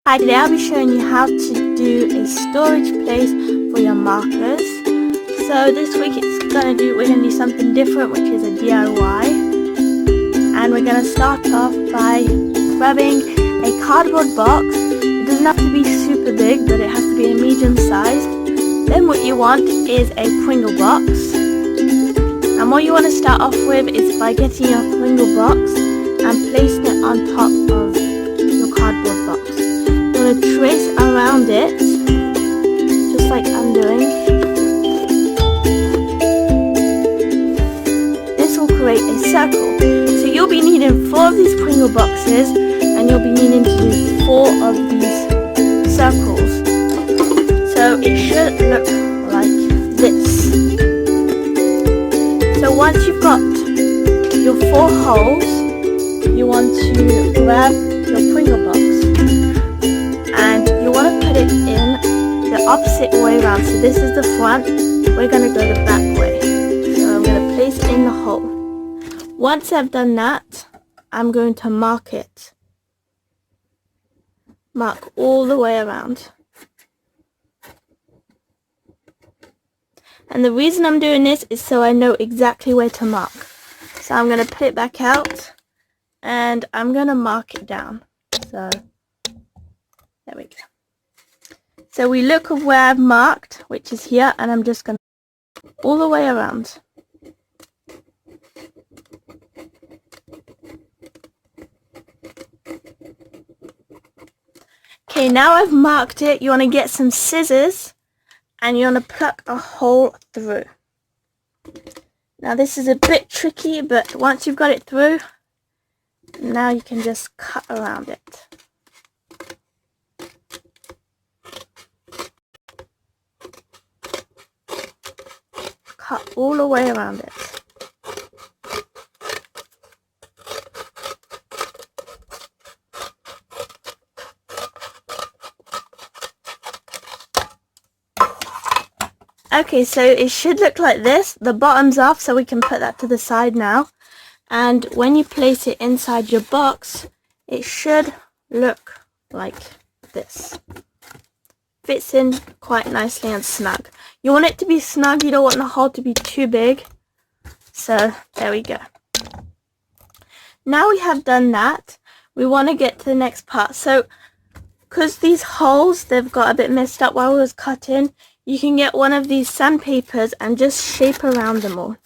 Hi, today I'll be showing you how to do a storage place for your markers. So this week we're going to do something different, which is a DIY. And we're going to start off by grabbing a cardboard box. It doesn't have to be super big, but it has to be a medium size. Then what you want is a Pringle box. And what you want to start off with is by getting your Pringle box and placing it on top of your cardboard box. You want to trace around it, just like I'm doing. This will create a circle. So you'll be needing 4 of these Pringle boxes, and you'll be needing to do 4 of these circles. So it should look like this. So once you've got your 4 holes, you want to grab your Pringle box. And you want to put it in the opposite way around. So this is the front, we're going to go the back way. So I'm going to place it in the hole. Once I've done that, I'm going to mark it. Mark all the way around. And the reason I'm doing this is so I know exactly where to mark. So I'm going to put it back out and I'm going to mark it down. So there we go. So we look at where I've marked, which is here, and I'm just going to all the way around. Okay, now I've marked it. You want to get some scissors and you want to pluck a hole through. Now this is a bit tricky, but once you've got it through, now you can just cut around it. Cut all the way around it. Okay, so it should look like this. The bottom's off, so we can put that to the side now. And when you place it inside your box, it should look like this. Fits in quite nicely and snug. You want it to be snug, you don't want the hole to be too big. So there we go. Now we have done that, we want to get to the next part. So because these holes, they've got a bit messed up while we was cutting, you can get one of these sandpapers and just shape around them all.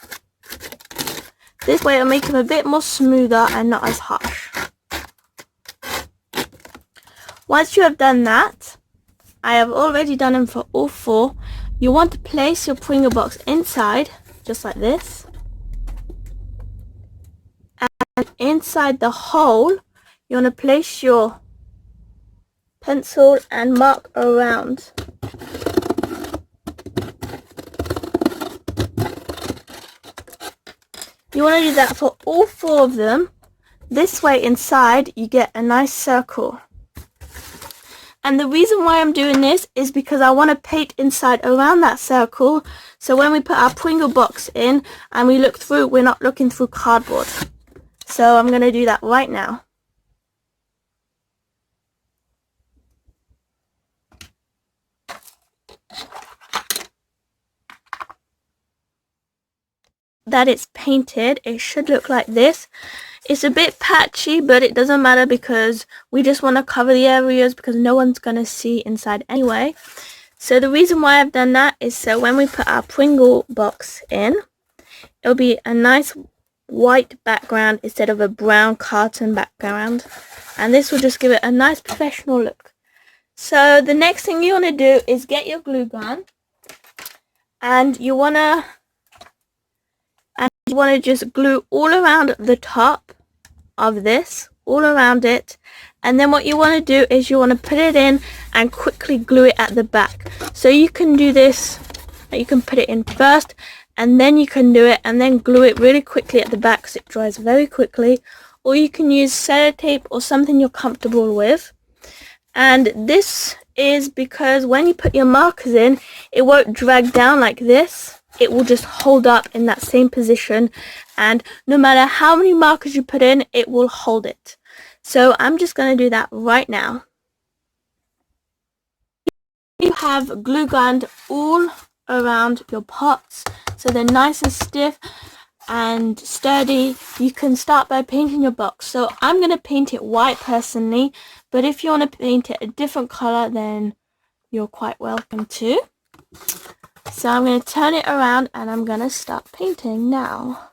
This way it'll make them a bit more smoother and not as harsh. Once you have done that, I have already done them for all 4. You want to place your Pringle box inside, just like this. And inside the hole, you want to place your pencil and mark around. You want to do that for all 4 of them. This way inside, you get a nice circle. And the reason why I'm doing this is because I want to paint inside around that circle, so when we put our Pringle box in and we look through, we're not looking through cardboard. So I'm going to do that right now. That it's painted, it should look like this. It's a bit patchy, but it doesn't matter because we just want to cover the areas because no one's going to see inside anyway. So the reason why I've done that is so when we put our Pringle box in, it'll be a nice white background instead of a brown carton background. And this will just give it a nice professional look. So the next thing you want to do is get your glue gun. And you want to just glue all around the top of this, all around it. And then what you want to do is you want to put it in and quickly glue it at the back. So you can do this, you can put it in first and then you can do it and then glue it really quickly at the back because it dries very quickly. Or you can use sellotape or something you're comfortable with. And this is because when you put your markers in, it won't drag down like this. It will just hold up in that same position, and no matter how many markers you put in, it will hold it. So I'm just going to do that right now. have glue gunned all around your pots so they're nice and stiff and sturdy, you can start by painting your box. So I'm going to paint it white personally, but if you want to paint it a different color, then you're quite welcome to. So I'm going to turn it around and I'm going to start painting now.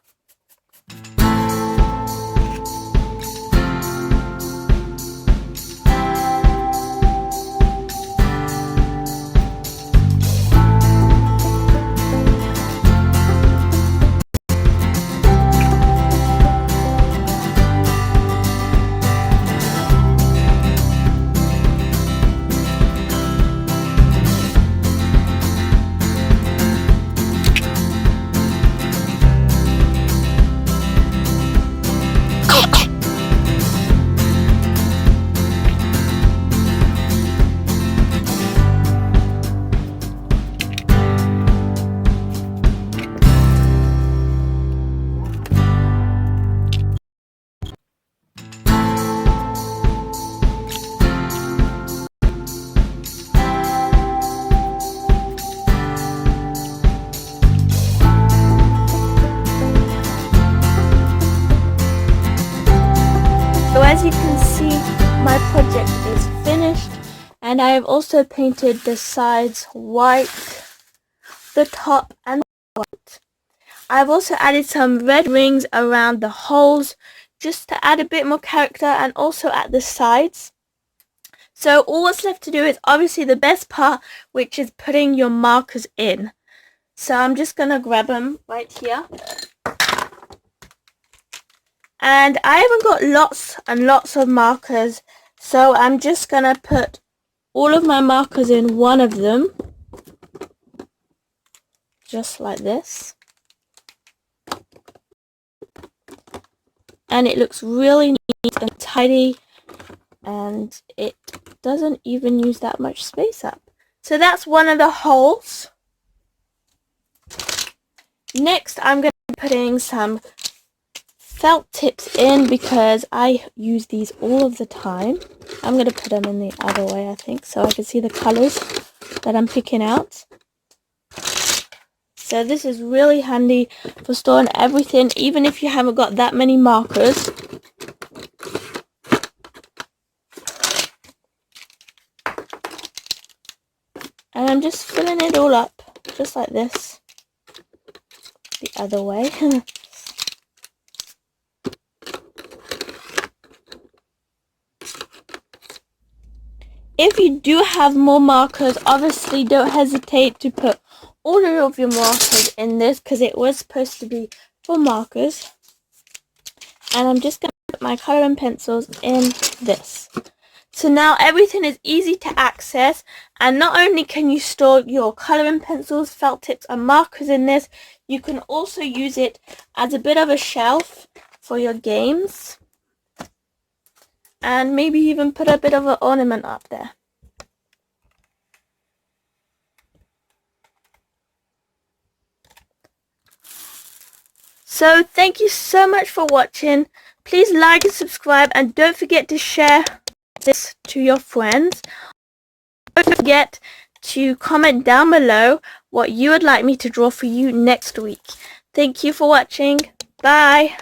So as you can see, my project is finished, and I have also painted the sides white, the top and white. I've also added some red rings around the holes just to add a bit more character, and also at the sides. So all what's left to do is obviously the best part, which is putting your markers in. So I'm just going to grab them right here. And I haven't got lots and lots of markers, so I'm just going to put all of my markers in one of them. Just like this. And it looks really neat and tidy, and it doesn't even use that much space up. So that's one of the holes. Next I'm going to be putting some felt tips in because I use these all of the time. I'm going to put them in the other way, I think, so I can see the colors that I'm picking out. So this is really handy for storing everything, even if you haven't got that many markers. And I'm just filling it all up, just like this. The other way. If you do have more markers, obviously don't hesitate to put all of your markers in this, because it was supposed to be for markers. And I'm just going to put my colouring pencils in this. So now everything is easy to access, and not only can you store your colouring pencils, felt tips and markers in this, you can also use it as a bit of a shelf for your games. And maybe even put a bit of an ornament up there. So thank you so much for watching. Please like and subscribe, and don't forget to share this to your friends. Don't forget to comment down below what you would like me to draw for you next week. Thank you for watching. Bye.